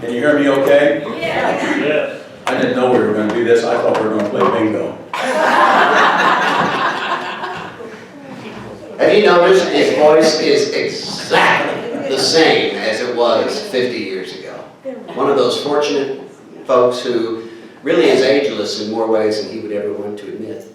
Can you hear me okay? Yeah. Yes. I didn't know we were going to do this. I thought we were going to play bingo. Have you noticed his voice is exactly the same as it was 50 years ago? One of those fortunate folks who really is ageless in more ways than he would ever want to admit.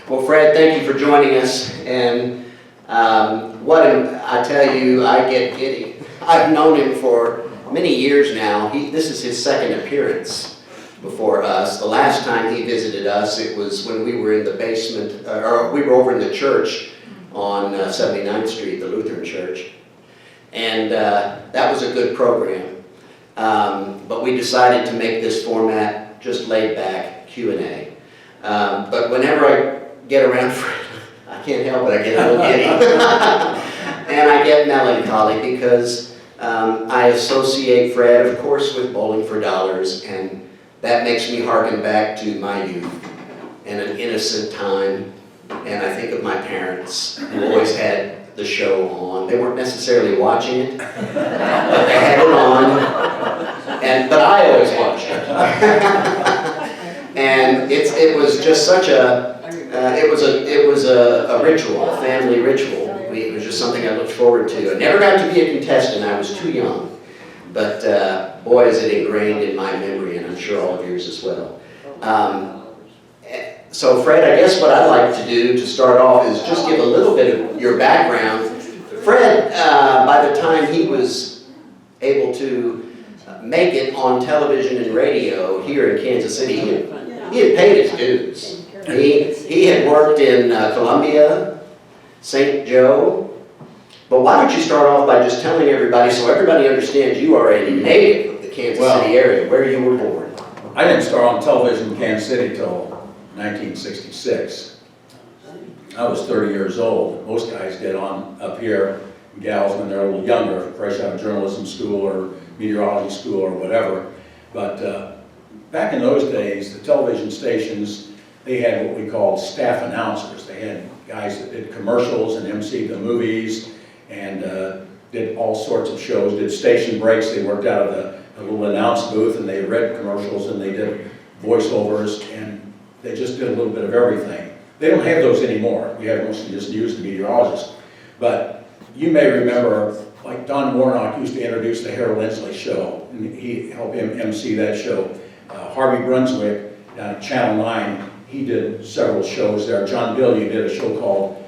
Well, Fred, thank you for joining us. And I tell you, I get giddy. I've known him for many years now. This is his second appearance before us. The last time he visited us, it was when we were in the basement, or we were over in the church on 79th Street, the Lutheran Church. And that was a good program. But we decided to make this format just laid back Q&A. But whenever I get around Fred, I can't help it, I get a little giddy. And I get melancholy because I associate Fred, of course, with Bowling for Dollars, and that makes me harken back to my youth and an innocent time. And I think of my parents who always had the show on. They weren't necessarily watching it, but they had it on. But I always watched it. And it was just such a, it was a ritual, a family ritual. It was just something I looked forward to. I never got to be a contestant, I was too young. But boy, is it ingrained in my memory, and I'm sure all of yours as well. So Fred, I guess what I'd like to do to start off is just give a little bit of your background. Fred, by the time he was able to make it on television and radio here in Kansas City, he had paid his dues. He had worked in Columbia, St. Joe. But why don't you start off by just telling everybody, so everybody understands you are a native of the Kansas City area, where you were born. I didn't start on television in Kansas City till 1966. I was 30 years old. Most guys get on up here, gals when they're a little younger, fresh out of journalism school or meteorology school or whatever. But back in those days, the television stations, they had what we called staff announcers. They had guys that did commercials and emceed the movies and did all sorts of shows, did station breaks. They worked out of the little announce booth and they read commercials and they did voiceovers, and they just did a little bit of everything. They don't have those anymore. We have mostly just news and meteorologists. But you may remember, like Don Warnock used to introduce the Harold Lindsley show, and he helped him MC that show. Harvey Brunswick down at Channel 9, he did several shows there. John Billion did a show called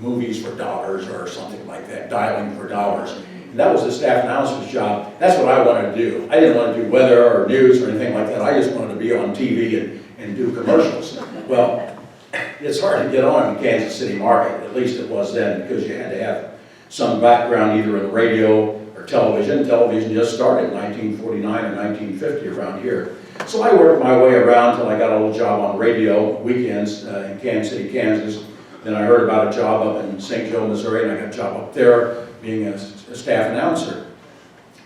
Movies for Dollars or something like that, Dialing for Dollars. And that was the staff announcer's job. That's what I wanted to do. I didn't want to do weather or news or anything like that. I just wanted to be on TV and do commercials. Well, it's hard to get on in the Kansas City market, at least it was then, because you had to have some background either in radio or television. Television just started in 1949 or 1950 around here. So I worked my way around until I got a little job on radio weekends in Kansas City, Kansas. Then I heard about a job up in St. Joe, Missouri, and I got a job up there being a staff announcer.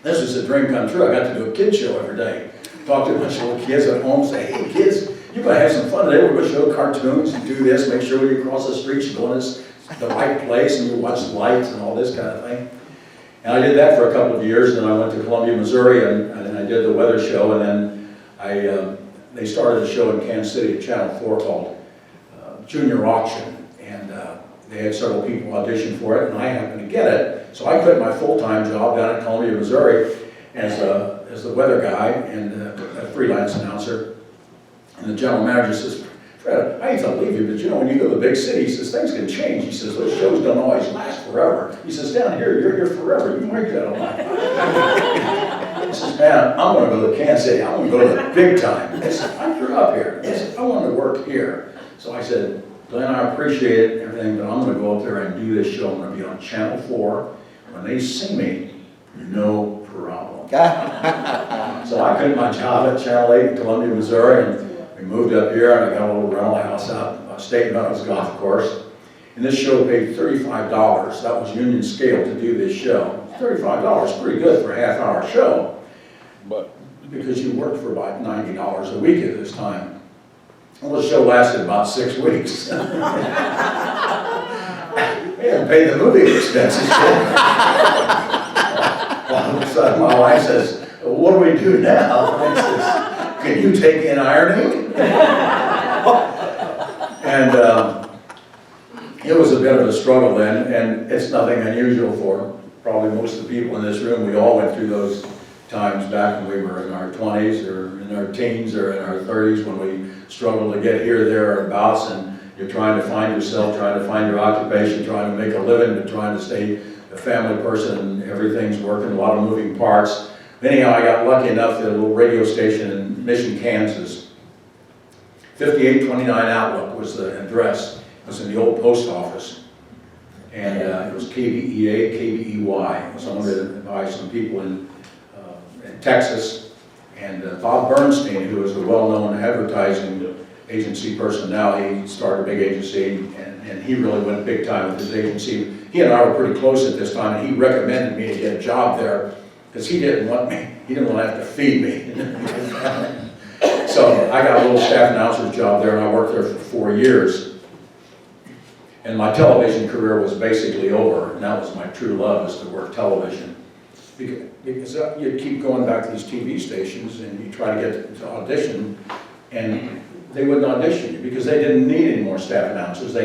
This was a dream come true. I got to do a kid show every day. Talk to a bunch of little kids at home, say, hey kids, you're going to have some fun today. We're going to show cartoons and do this, make sure when you cross the street, you go in the right place and you watch the lights and all this kind of thing. And I did that for a couple of years, and then I went to Columbia, Missouri, and I did the weather show, and then they started a show in Kansas City at Channel 4 called Junior Auction, and they had several people audition for it, and I happened to get it, so I quit my full-time job down at Columbia, Missouri as the weather guy and a freelance announcer. And the general manager says, Fred, I hate to leave you, but you know, when you go to the big city, he says, things can change. He says, those shows don't always last forever. He says, down here, you're here forever. You make that a lot. He says, man, I'm going to go to Kansas City. I'm going to go to the big time. I said, I grew up here. He said, I want to work here. So I said, Glenn, I appreciate it, everything, but I'm going to go up there and do this show. I'm going to be on Channel 4. When they see me, no problem. So I quit my job at Channel 8 in Columbia, Missouri, and we moved up here, and I got a little rental house out State Meadows Golf Course. And this show paid $35. That was union scale to do this show. $35 is pretty good for a half-hour show, but because you worked for about $90 a week at this time. Well, the show lasted about 6 weeks. We hadn't paid the movie expenses. All of a sudden, my wife says, what do we do now? I says, can you take in ironing? And it was a bit of a struggle then, and it's nothing unusual for probably most of the people in this room. We all went through those times back when we were in our 20s or in our teens or in our 30s when we struggled to get here, there, or abouts, and you're trying to find yourself, trying to find your occupation, trying to make a living, but trying to stay a family person, and everything's working, a lot of moving parts. Anyhow, I got lucky enough that a little radio station in Mission, Kansas, 5829 Outlook was the address. It was in the old post office. And it was KBEA, KBEY. It was owned by some people in Texas. And Bob Bernstein, who was a well-known advertising agency person now, he started a big agency, and he really went big time with his agency. He and I were pretty close at this time, and he recommended me to get a job there because he didn't want to have to feed me. So I got a little staff announcer's job there, and I worked there for 4 years. And my television career was basically over, and that was my true love, is to work television. Because you keep going back to these TV stations, and you try to get to audition, and they wouldn't audition you because they didn't need any more staff announcers.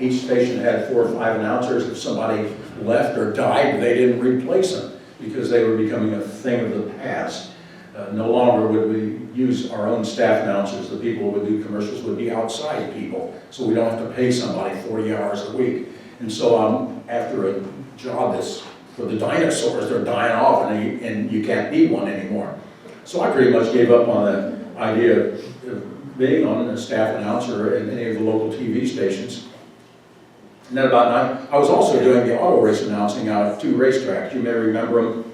Each station had 4 or 5 announcers. If somebody left or died, they didn't replace them because they were becoming a thing of the past. No longer would we use our own staff announcers. The people who would do commercials would be outside people, so we don't have to pay somebody 40 hours a week. And so after a job that's for the dinosaurs, they're dying off, and you can't be one anymore. So I pretty much gave up on the idea of being on a staff announcer at any of the local TV stations. And then about 9, I was also doing the auto race announcing out at 2 racetracks. You may remember them.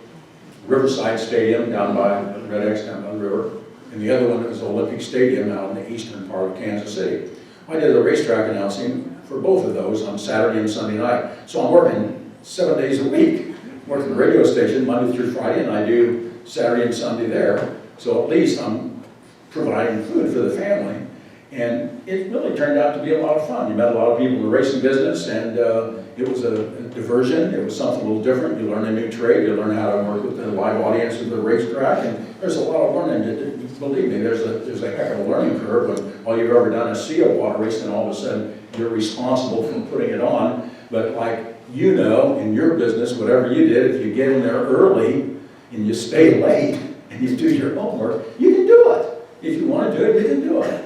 Riverside Stadium down by Red X down by the river, and the other one was Olympic Stadium out in the eastern part of Kansas City. I did the racetrack announcing for both of those on Saturday and Sunday night. So I'm working 7 days a week, working the radio station Monday through Friday, and I do Saturday and Sunday there. So at least I'm providing food for the family. And it really turned out to be a lot of fun. You met a lot of people in the racing business, and it was a diversion. It was something a little different. You learn a new trade. You learn how to work with the live audience of the racetrack, and there's a lot of learning. Believe me, there's a heck of a learning curve when all you've ever done is see a water race, and all of a sudden you're responsible for putting it on. But like in your business, whatever you did, if you get in there early and you stay late and you do your homework, you can do it. If you want to do it, you can do it.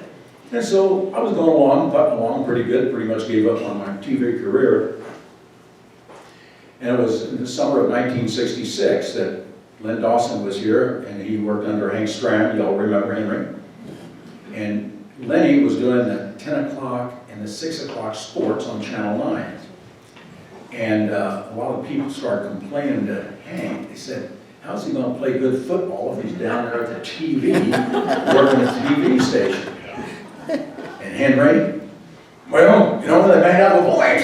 And so I was putting along pretty good, pretty much gave up on my TV career. And it was in the summer of 1966 that Len Dawson was here, and he worked under Hank Stram. Y'all remember Henry? And Lenny was doing the 10 o'clock and the 6 o'clock sports on Channel 9. And a lot of people started complaining to Hank. They said, how's he going to play good football if he's down there at the TV, working at the TV station? And Henry, well, they may have a point.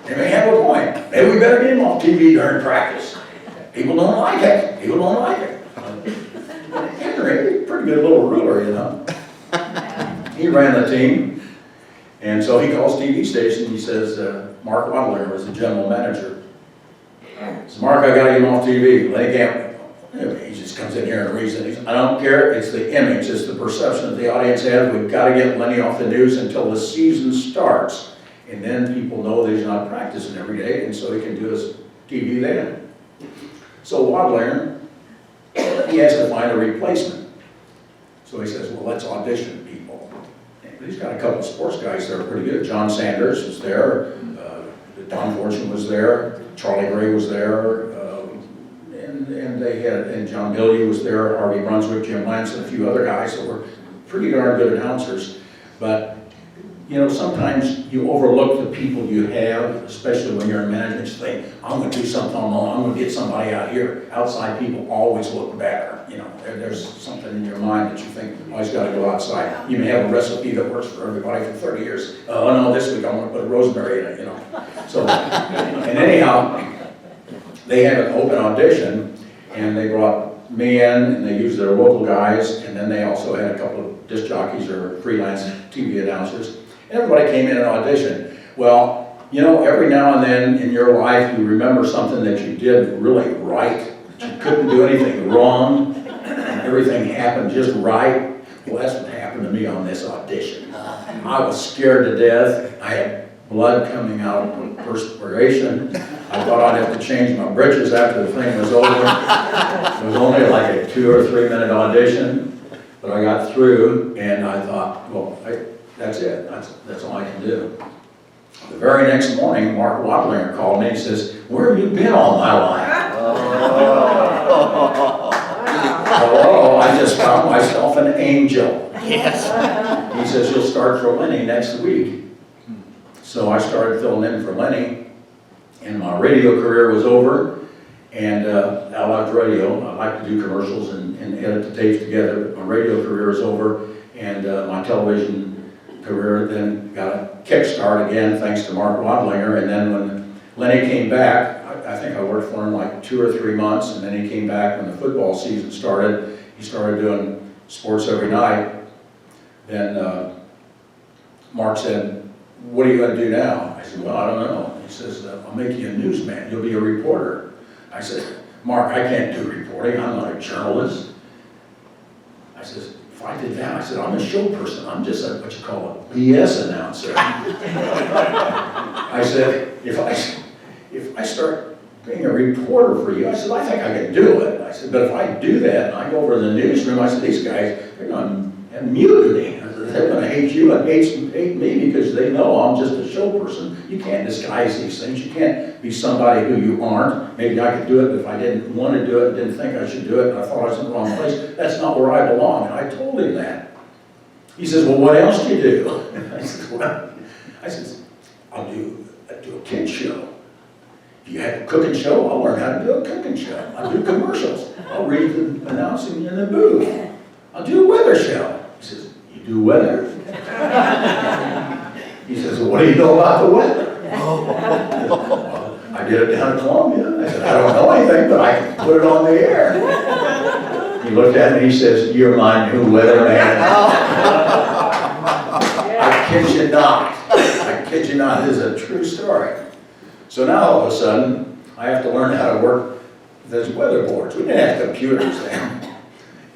They may have a point. Maybe we better get him off TV during practice. People don't like it. People don't like it. Henry, pretty good little ruler, He ran the team. And so he calls TV station. He says, Mark Wadler was the general manager. He says, Mark, I got to get him off TV. They can't. He just comes in here and reads it. I don't care. It's the image. It's the perception that the audience has. We've got to get Lenny off the news until the season starts. And then people know that he's not practicing every day, and so he can do his TV then. So Wadler, he has to find a replacement. So he says, well, let's audition people. And he's got a couple of sports guys that are pretty good. John Sanders was there. Don Fortune was there. Charlie Gray was there. And John Billy was there, Harvey Brunswick, Jim Lance, and a few other guys that were pretty darn good announcers. But, sometimes you overlook the people you have, especially when you're in management. You think, I'm going to do something on my own. I'm going to get somebody out here. Outside people always look better. There's something in your mind that you think, oh, he's got to go outside. You may have a recipe that works for everybody for 30 years. Oh, no, this week I'm going to put rosemary in it, So, and anyhow, they had an open audition, and they brought me in, and they used their local guys, and then they also had a couple of disc jockeys or freelance TV announcers. Everybody came in and auditioned. Well, every now and then in your life you remember something that you did really right, She couldn't do anything wrong. Everything happened just right. Well, that's what happened to me on this audition. I was scared to death. I had blood coming out from perspiration. I thought I'd have to change my britches after the thing was over. It was only like a 2 or 3 minute audition, but I got through, and I thought, well, that's it. That's all I can do. The very next morning, Mark Wadlinger called me and says, "Where have you been all my life?" Oh, I just found myself an angel. Yes. He says, "You'll start for Lenny next week." So I started filling in for Lenny, and my radio career was over. And I loved radio. I like to do commercials and edit the tapes together, but my radio career is over, and my television career then got a kickstart again, thanks to Mark Wadlinger. And then when Lenny came back, I think I worked for him like 2 or 3 months, and then he came back when the football season started. He started doing sports every night. Then Mark said, "What are you going to do now?" I said, "Well, I don't know." He says, "I'll make you a newsman. You'll be a reporter." I said, "Mark, I can't do reporting. I'm not a journalist." I says, "If I did that," I said, "I'm a show person. I'm just what you call a BS announcer." I said, if I start being a reporter for you," I said, "I think I can do it." I said, "But if I do that and I go over to the newsroom," I said, "these guys, they're going to mutiny. They're going to hate you and hate me because they know I'm just a show person. You can't disguise these things. You can't be somebody who you aren't. Maybe I could do it, but if I didn't want to do it, didn't think I should do it, and I thought I was in the wrong place, that's not where I belong." And I told him that. He says, "Well, what else do you do?" I said, "Well," I said, I'll do a kid show. If you have a cooking show, I'll learn how to do a cooking show. I'll do commercials. I'll read the announcing in the booth. I'll do a weather show." He says, "You do weather?" He says, "Well, what do you know about the weather?" "I did it down in Columbia." I said, "I don't know anything, but I can put it on the air." He looked at me and he says, "You're my new weatherman." I kid you not. I kid you not. This is a true story. So now all of a sudden, I have to learn how to work those weather boards. We didn't have computers then.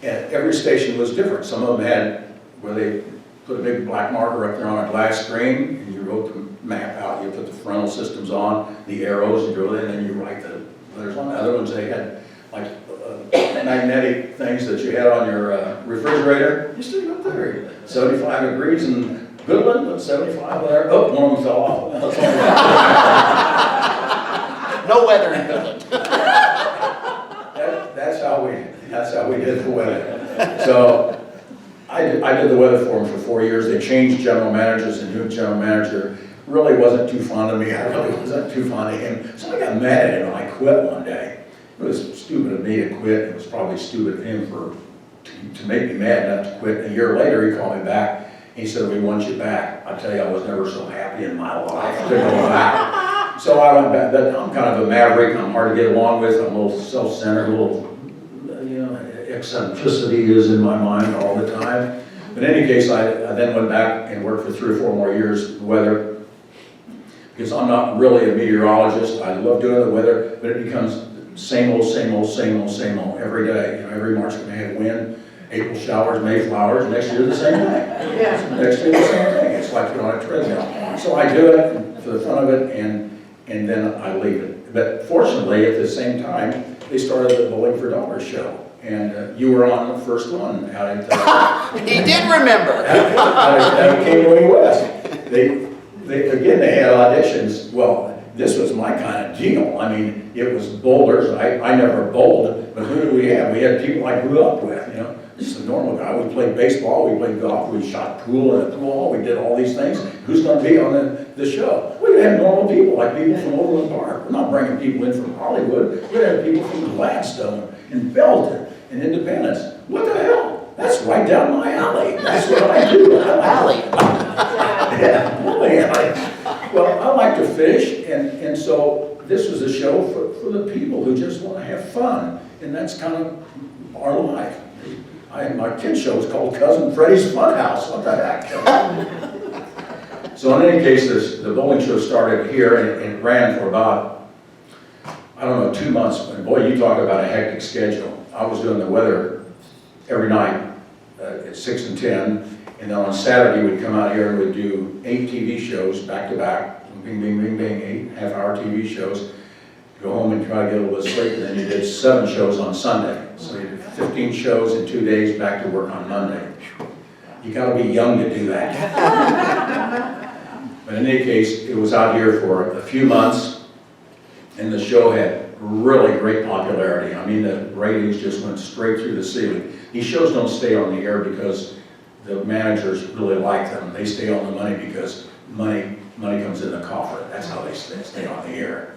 And every station was different. Some of them had where they put a big black marker up there on a glass screen, and you wrote the map out. You put the frontal systems on, the arrows, you go in, and you write the letters on. Other ones, they had like magnetic things that you had on your refrigerator. You stick it up there. 75 degrees in Goodland, but 75 there. Oh, one of them fell off. No weather in Goodland. That's how we did the weather. So I did the weather for them for 4 years. They changed general managers, and new general manager really wasn't too fond of me. I really wasn't too fond of him. So I got mad at him and I quit one day. It was stupid of me to quit. It was probably stupid of him to make me mad not to quit. A year later, he called me back. He said, "We want you back." I tell you, I was never so happy in my life to go back. So I went back. I'm kind of a maverick. I'm hard to get along with. I'm a little self-centered, a little, eccentricity is in my mind all the time. But in any case, I then went back and worked for 3 or 4 more years the weather, because I'm not really a meteorologist. I love doing the weather, but it becomes same old, same old, same old, same old every day. Every March we have wind, April showers, May flowers, next year the same thing. Yeah. Next year the same thing. It's like you're on a treadmill. So I do it for the fun of it, and then I leave it. But fortunately, at the same time, they started the Bowling for Dollars show. And you were on the first one out at He did remember. out of King West. They had auditions. Well, this was my kind of deal. I mean, it was bowlers. I never bowled, but who did we have? We had people I grew up with, Just a normal guy. We played baseball, we played golf, we shot pool in a pool, we did all these things. Who's going to be on the show? We had normal people, like people from Overland Park. We're not bringing people in from Hollywood. We had people from Gladstone and Belton and Independence. What the hell? That's right down my alley. That's what I do. Alley. Yeah, my alley. Well, I like to fish, and so this was a show for the people who just want to have fun, and that's kind of our life. My kid show was called Cousin Freddie's Funhouse. What the heck? So in any case, the bowling show started here, and it ran for about, I I don't know, 2 months, and boy, you talk about a hectic schedule. I was doing the weather every night at 6 and 10, and then on Saturday we'd come out here and we'd do 8 TV shows back to back, bing, bing, bing, bing, 8 half-hour TV shows. Go home and try to get a little bit of sleep, and then you did 7 shows on Sunday. So you did 15 shows in 2 days, back to work on Monday. You gotta be young to do that. But in any case, it was out here for a few months, and the show had really great popularity. I mean, the ratings just went straight through the ceiling. These shows don't stay on the air because the managers really like them. They stay on the money because money comes in the coffer. That's how they stay on the air.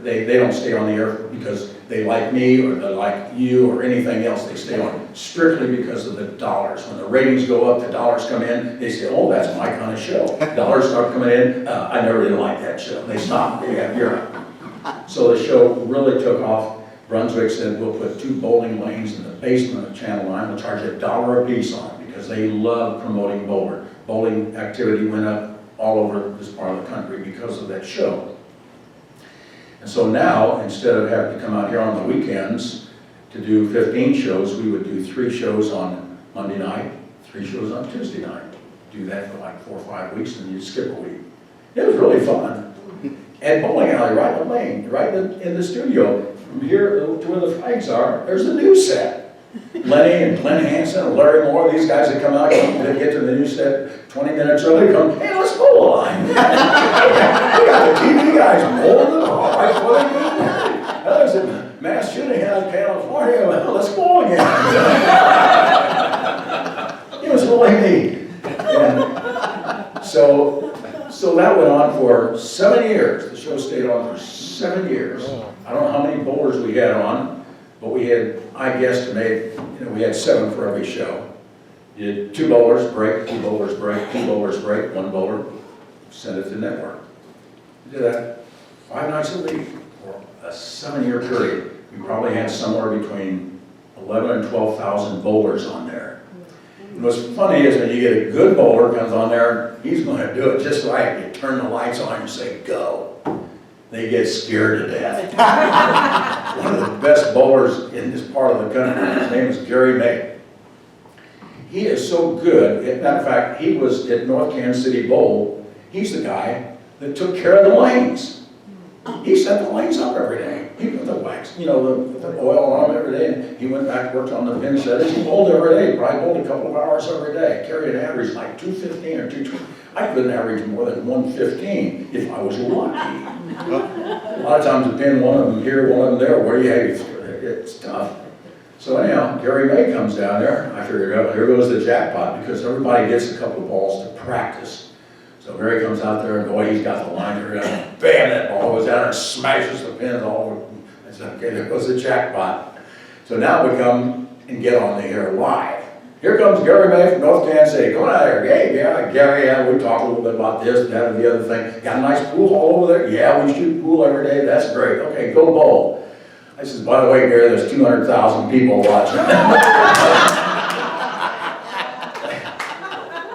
They don't stay on the air because they like me or they like you or anything else. They stay on strictly because of the dollars. When the ratings go up, the dollars come in, they say, oh, that's my kind of show. Dollars start coming in, I never did like that show. They stop, yeah, you're out. So the show really took off. Brunswick said, we'll put 2 bowling lanes in the basement of Channel 9. We'll charge $1 a piece on it because they love promoting bowling. Bowling activity went up all over this part of the country because of that show. And so now, instead of having to come out here on the weekends to do 15 shows, we would do 3 shows on Monday night, 3 shows on Tuesday night. Do that for like 4 or 5 weeks, and you'd skip a week. It was really fun. And bowling alley, right in the lane, right in the studio. From here to where the flags are, there's the news set. Lenny and Glenn Hansen and Larry Moore, these guys that come out, they get to the news set 20 minutes early, come, hey, let's bowl a line. We got the TV guys bowling the ball right before they get there. There's a mass shooting out in California, well, let's bowl again. It was really neat. And so that went on for 7 years. The show stayed on for 7 years. I don't know how many bowlers we had on, but we had, I guesstimate, we had 7 for every show. You did 2 bowlers break, 2 bowlers break, 2 bowlers break, 1 bowler, send it to network. We did that 5 nights a week for a 7-year period. We probably had somewhere between 11,000 and 12,000 bowlers on there. And what's funny is when you get a good bowler comes on there, he's going to do it just right. You turn the lights on and say, go. They get scared to death. One of the best bowlers in this part of the country, his name is Gary May. He is so good. As a matter of fact, he was at North Kansas City Bowl. He's the guy that took care of the lanes. He set the lanes up every day. He put the wax, the oil on them every day. And he went back, worked on the pin setters. He bowled every day. Probably bowled a couple of hours every day. Carried an average like 215 or 220. I couldn't average more than 115 if I was lucky. A lot of times the pin, one of them here, one of them there. Where do you have? It's tough. So anyhow, Gary May comes down there. I figured, oh, here goes the jackpot because everybody gets a couple of balls to practice. So Gary comes out there and boy, he's got the line there. And bam, that ball goes down and smashes the pins all over. I said, okay, there goes the jackpot. So now we come and get on the air live. Here comes Gary May from North Kansas City. Come on out here. Hey, yeah, Gary, we talk a little bit about this, that, and the other thing. Got a nice pool all over there? Yeah, we shoot pool every day. That's great. Okay, go bowl. I says, by the way, Gary, there's 200,000 people watching.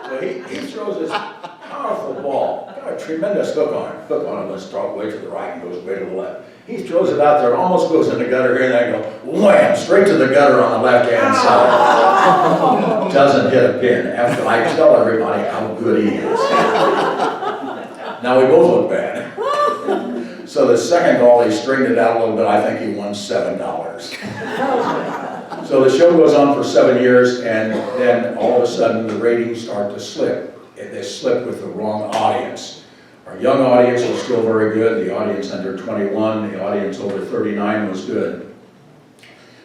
So he throws this powerful ball. Got a tremendous hook on it. Hook on it, let's throw it way to the right and goes way to the left. He throws it out there, almost goes in the gutter here, and I go, wham, straight to the gutter on the left-hand side. Doesn't hit a pin after I tell everybody how good he is. Now we both look bad. So the second ball, he straightened it out a little bit. I think he won $7. So the show goes on for 7 years, and then all of a sudden the ratings start to slip. They slip with the wrong audience. Our young audience was still very good. The audience under 21, the audience over 39 was good.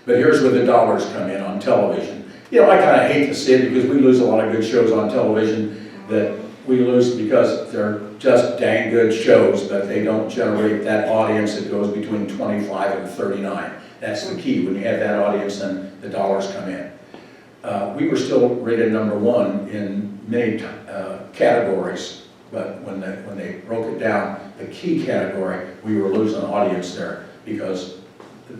But here's where the dollars come in on television. I kind of hate to see it because we lose a lot of good shows on television that we lose because they're just dang good shows, but they don't generate that audience that goes between 25 and 39. That's the key. When you have that audience, then the dollars come in. We were still rated #1 in many categories, but when they broke it down, the key category, we were losing audience there because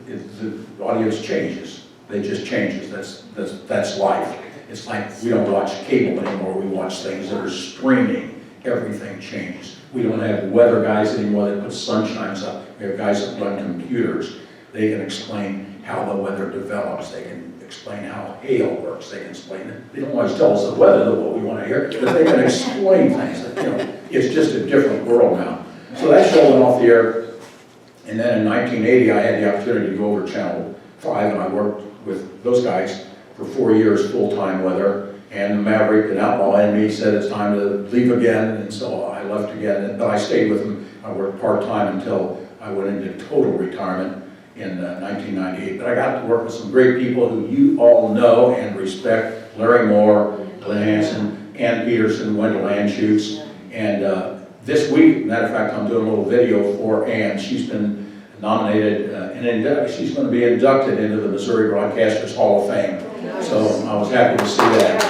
the audience changes. They just changes. That's life. It's like we don't watch cable anymore. We watch things that are streaming. everything changes. We don't have weather guys anymore that put sunshines up. We have guys that run computers. They can explain how the weather develops. They can explain how hail works. They can explain it. They don't always tell us the weather, what we want to hear, but they can explain things. It's just a different world now. So that show went off the air. And then in 1980, I had the opportunity to go over to Channel 5, and I worked with those guys for 4 years, full-time weather. And the Maverick, an outlaw enemy, said it's time to leave again, and so I left again. But I stayed with them. I worked part-time until I went into total retirement in 1998. But I got to work with some great people who you all know and respect: Larry Moore, Glenn Hansen, Ann Peterson, Wendell Anschutz. And this week, matter of fact, I'm doing a little video for Ann. She's been nominated, and she's going to be inducted into the Missouri Broadcasters Hall of Fame. So I was happy to see that.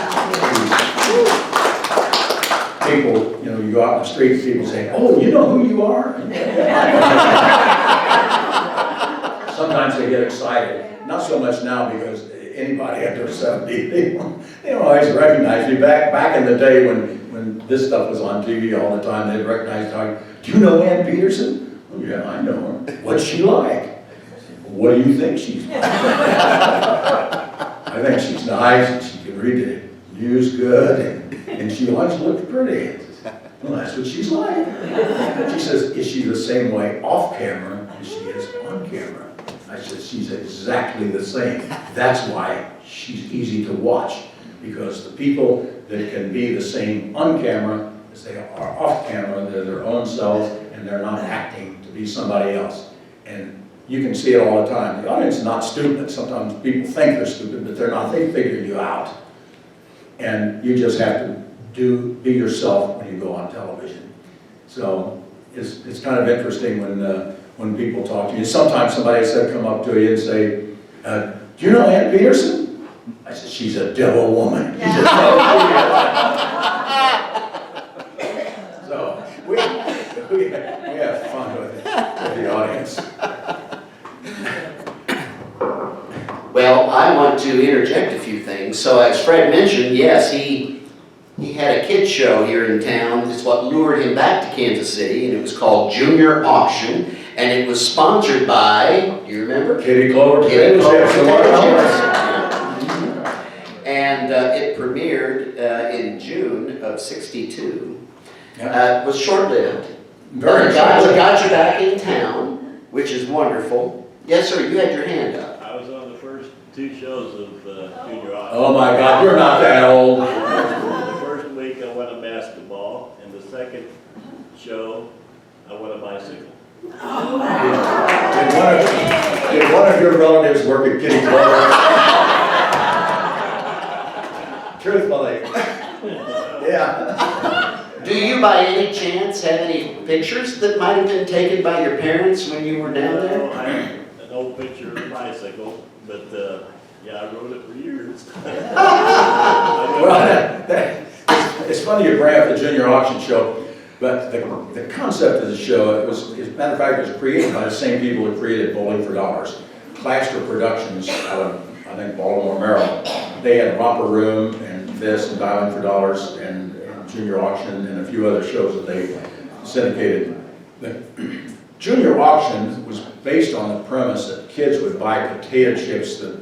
People, you go out in the street, people say, "Oh, you know who you are?" Sometimes they get excited. Not so much now, because anybody after 70, they don't always recognize you. Back in the day when this stuff was on TV all the time, they'd recognize, "Do you know Ann Peterson?" "Oh yeah, I know her." "What's she like?" "What do you think she's like?" "I think she's nice, and she can read the news good, and she always looks pretty." "Well, that's what she's like." She says, "Is she the same way off camera as she is on camera?" I said, "She's exactly the same. That's why she's easy to watch, because the people that can be the same on camera as they are off camera, they're their own selves, and they're not acting to be somebody else." And you can see it all the time. The audience is not stupid. Sometimes people think they're stupid, but they're not. They figure you out. And you just have to be yourself when you go on television. So it's kind of interesting when people talk to you. Sometimes somebody said, come up to you and say, "Do you know Ann Peterson?" I said, "She's a devil woman." So we have fun with the audience. Well, I want to interject a few things. So as Fred mentioned, yes, he had a kids show here in town. It's what lured him back to Kansas City, and it was called Junior Auction, and it was sponsored by, do you remember? Kitty Clover. Kitty Clover. And it premiered in June of '62. Was short-lived. Very got you back in town, which is wonderful. Yes, sir, you had your hand up. I was on the first 2 shows of Junior Auction. Oh my God, you're not that old. The first week I won a basketball, and the second show I won a bicycle. Did one of your relatives work at Kitty Clover? Truthfully. Yeah. Do you by any chance have any pictures that might have been taken by your parents when you were down there? I have an old picture of a bicycle, but yeah, I rode it for years. Well, it's funny you bring up the Junior Auction Show, but the concept of the show, as a matter of fact, it was created by the same people who created Bowling for Dollars. Claster Productions out of, I think, Baltimore, Maryland. They had Romper Room and this and Dialing for Dollars and Junior Auction and a few other shows that they syndicated. The Junior Auction was based on the premise that kids would buy potato chips, the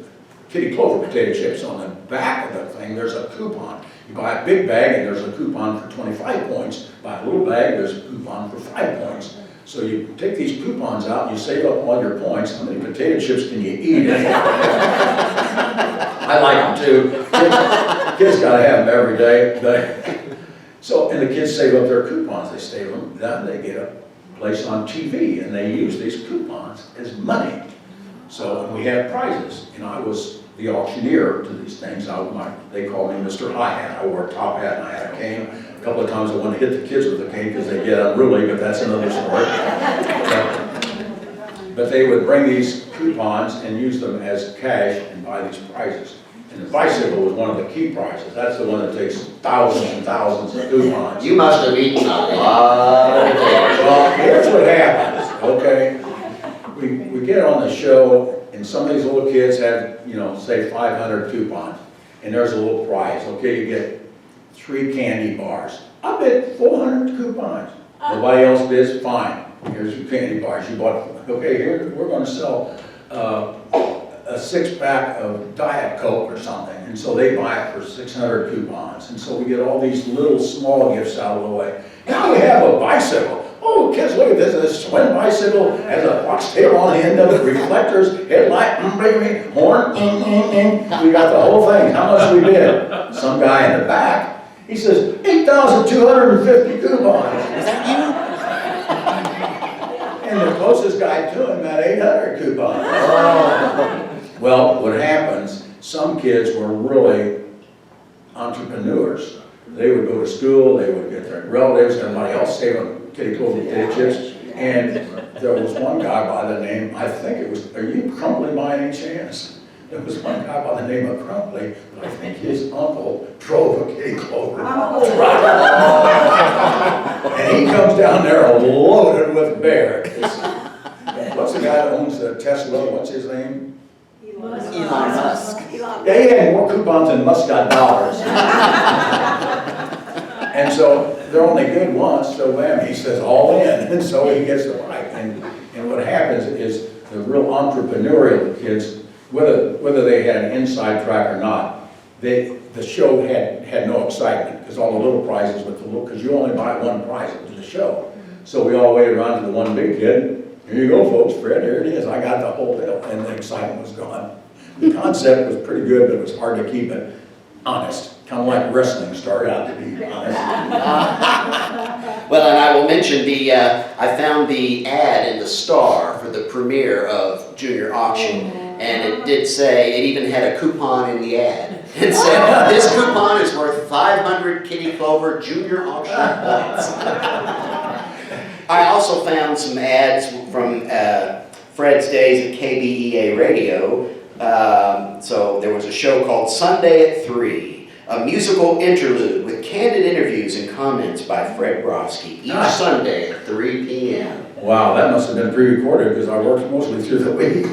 Kitty Clover potato chips. On the back of the thing, there's a coupon. You buy a big bag and there's a coupon for 25 points. Buy a little bag, there's a coupon for 5 points. So you take these coupons out and you save up all your points. How many potato chips can you eat? I like them too. Kids gotta have them every day. So, and the kids save up their coupons. They save them, then they get a place on TV and they use these coupons as money. So, and we had prizes. I was the auctioneer to these things. They called me Mr. High Hat. I wore a top hat and I had a cane. A couple of times I wanted to hit the kids with the cane because they get unruly, but that's another story. But they would bring these coupons and use them as cash and buy these prizes. And the bicycle was one of the key prizes. That's the one that takes thousands and thousands of coupons. You must have eaten a lot of potatoes. Well, here's what happens, okay? We get on the show, and some of these little kids have, say 500 coupons, and there's a little prize. Okay, you get 3 candy bars. I bid 400 coupons. Nobody else bids, fine. Here's your candy bars you bought. Okay, here, we're gonna sell a 6-pack of Diet Coke or something. And so they buy it for 600 coupons. And so we get all these little small gifts out of the way. Now we have a bicycle. Oh, kids, look at this. This swing bicycle has a foxtail on the end of it, reflectors, headlight, baby, horn, We got the whole thing. How much we bid? Some guy in the back, he says, 8,250 coupons. Is that you? And the closest guy to him got 800 coupons. Well, what happens, some kids were really entrepreneurs. They would go to school, they would get their relatives, everybody else save on kitty clothes and kitty chips. And there was one guy by the name, I think it was, are you Crumply by any chance? There was one guy by the name of Crumply, but I think his uncle drove a kitty clover. And he comes down there loaded with bear. What's the guy that owns the Tesla, what's his name? Elon Musk. Yeah, he had more coupons than Musk got dollars. And so they're only good once, so bam, he says all in, and so he gets the bike. And what happens is the real entrepreneurial kids, whether they had an inside track or not, the show had no excitement because all the little prizes with the little, because you only buy one prize at the show. So we all waited around to the one big kid. Here you go, folks, Fred, here it is. I got the whole deal, and the excitement was gone. The concept was pretty good, but it was hard to keep it honest. Kind of like wrestling started out to be honest. Well, and I will mention I found the ad in the Star for the premiere of Junior Auction, and it did say, it even had a coupon in the ad. It said, this coupon is worth 500 Kitty Clover Junior Auction points. I also found some ads from Fred's days at KBEA Radio. So there was a show called Sunday at 3, a musical interlude with candid interviews and comments by Fred Broski each Sunday at 3 p.m. Wow, that must have been pre-recorded because I worked mostly through the week.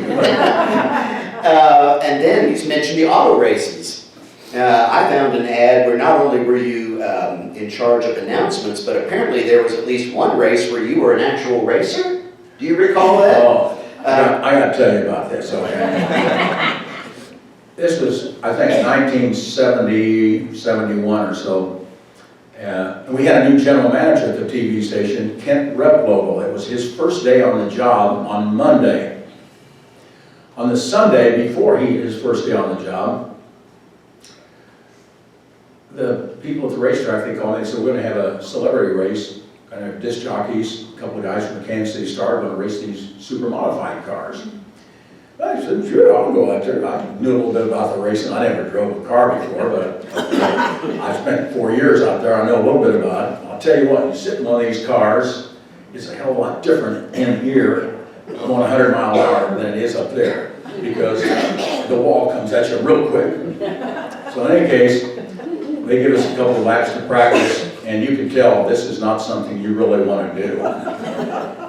And then he's mentioned the auto races. I found an ad where not only were you in charge of announcements, but apparently there was at least one race where you were an actual racer. Do you recall that? Oh, I got to tell you about this. Okay. This was, I think, 1970, 71 or so. We had a new general manager at the TV station, Kent Replogle. It was his first day on the job on Monday. On the Sunday before his first day on the job, the people at the racetrack, they called me and said, we're going to have a celebrity race. Going to have disc jockeys, a couple of guys from the Kansas City Star going to race these super modified cars. I said, sure, I'll go out there. I knew a little bit about the racing. I never drove a car before, but I spent 4 years out there. I know a little bit about it. I'll tell you what, you sit in one of these cars, it's a hell of a lot different in here going 100 miles an hour than it is up there because the wall comes at you real quick. So in any case, they give us a couple of laps to practice, and you can tell this is not something you really want to do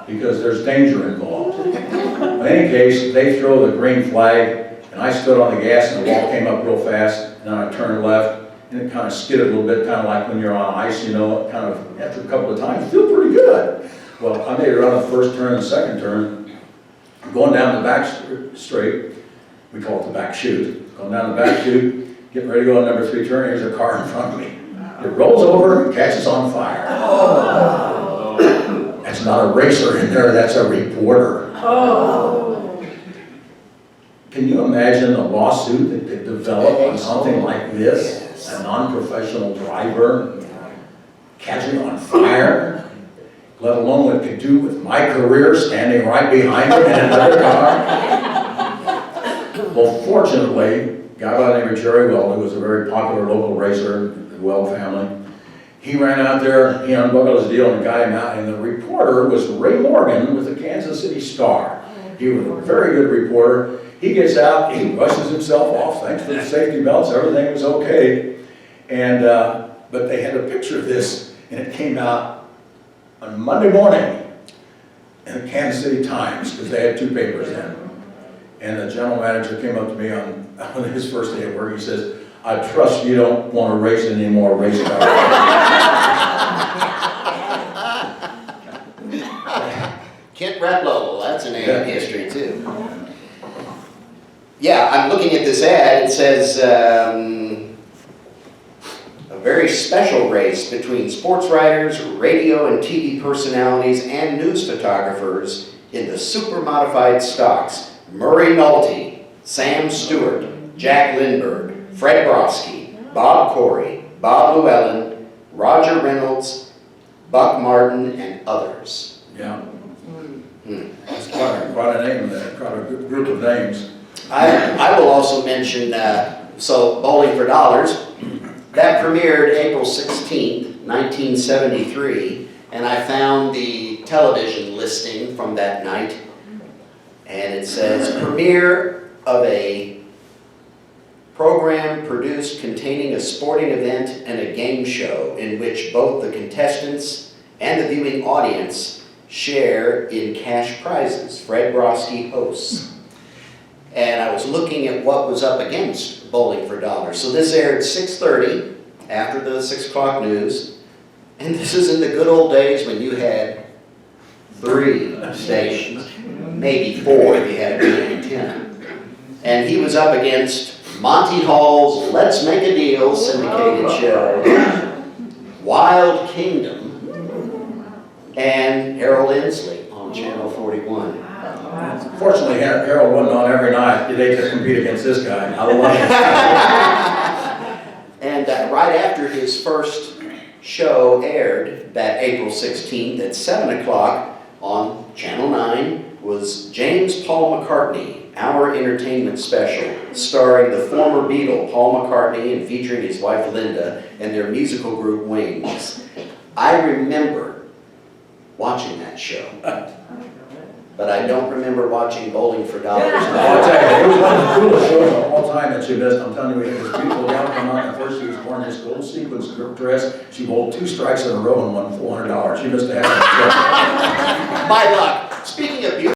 because there's danger involved. In any case, they throw the green flag, and I stood on the gas, and the wall came up real fast, and then I turned left, and it kind of skidded a little bit, kind of like when you're on ice, you know, kind of after a couple of times, you feel pretty good. Well, I made it around the first turn and the second turn, going down the back straight, we call it the back chute, going down the back chute, getting ready to go on number 3 turn, here's a car in front of me. It rolls over and catches on fire. Oh. That's not a racer in there, that's a reporter. Oh. Can you imagine the lawsuit that could develop on something like this? Yes. A non-professional driver catching on fire? Let alone what it could do with my career standing right behind him in another car? Well, fortunately, a guy by the name of Jerry Well, who was a very popular local racer, the Well family, he ran out there, he unbuckled his deal and got him out, and the reporter was Ray Morgan with the Kansas City Star. He was a very good reporter. He gets out, he rushes himself off, thanks to the safety belts, everything was okay. And, but they had a picture of this, and it came out on Monday morning in the Kansas City Times, because they had 2 papers then. And the general manager came up to me on his first day at work. He says, I trust you don't want to race any more race cars. Kent Redlow, that's a name in history too. Yeah, I'm looking at this ad, it says, a very special race between sports writers, radio and TV personalities, and news photographers in the super modified stocks. Murray Nolte, Sam Stewart, Jack Lindbergh, Fred Broski, Bob Corey, Bob Llewellyn, Roger Reynolds, Buck Martin, and others. Yeah. That's quite a name there, quite a good group of names. I will also mention, so Bowling for Dollars, that premiered April 16th, 1973, and I found the television listing from that night, and it says, premiere of a program produced containing a sporting event and a game show in which both the contestants and the viewing audience share in cash prizes. Fred Broski hosts. And I was looking at what was up against Bowling for Dollars. So this aired 6:30 after the 6 o'clock news. And this is in the good old days when you had 3 stations, maybe 4 if you had a big antenna. And he was up against Monty Hall's Let's Make a Deal syndicated show, Wild Kingdom, and Harold Inslee on Channel 41. Fortunately, Harold wasn't on every night. You'd hate to compete against this guy. I love it. And right after his first show aired, that April 16th at 7 o'clock on Channel 9, was James Paul McCartney, Our Entertainment Special, starring the former Beatle, Paul McCartney, and featuring his wife Linda and their musical group Wings. I remember watching that show. But I don't remember watching Bowling for Dollars. I'll tell you, it was one of the coolest shows of all time that she missed. I'm telling you, it was a beautiful gal came out, and first she was born in this gold sequins dress. She bowled 2 strikes in a row and won $400. She missed a half. My luck. Speaking of beauty.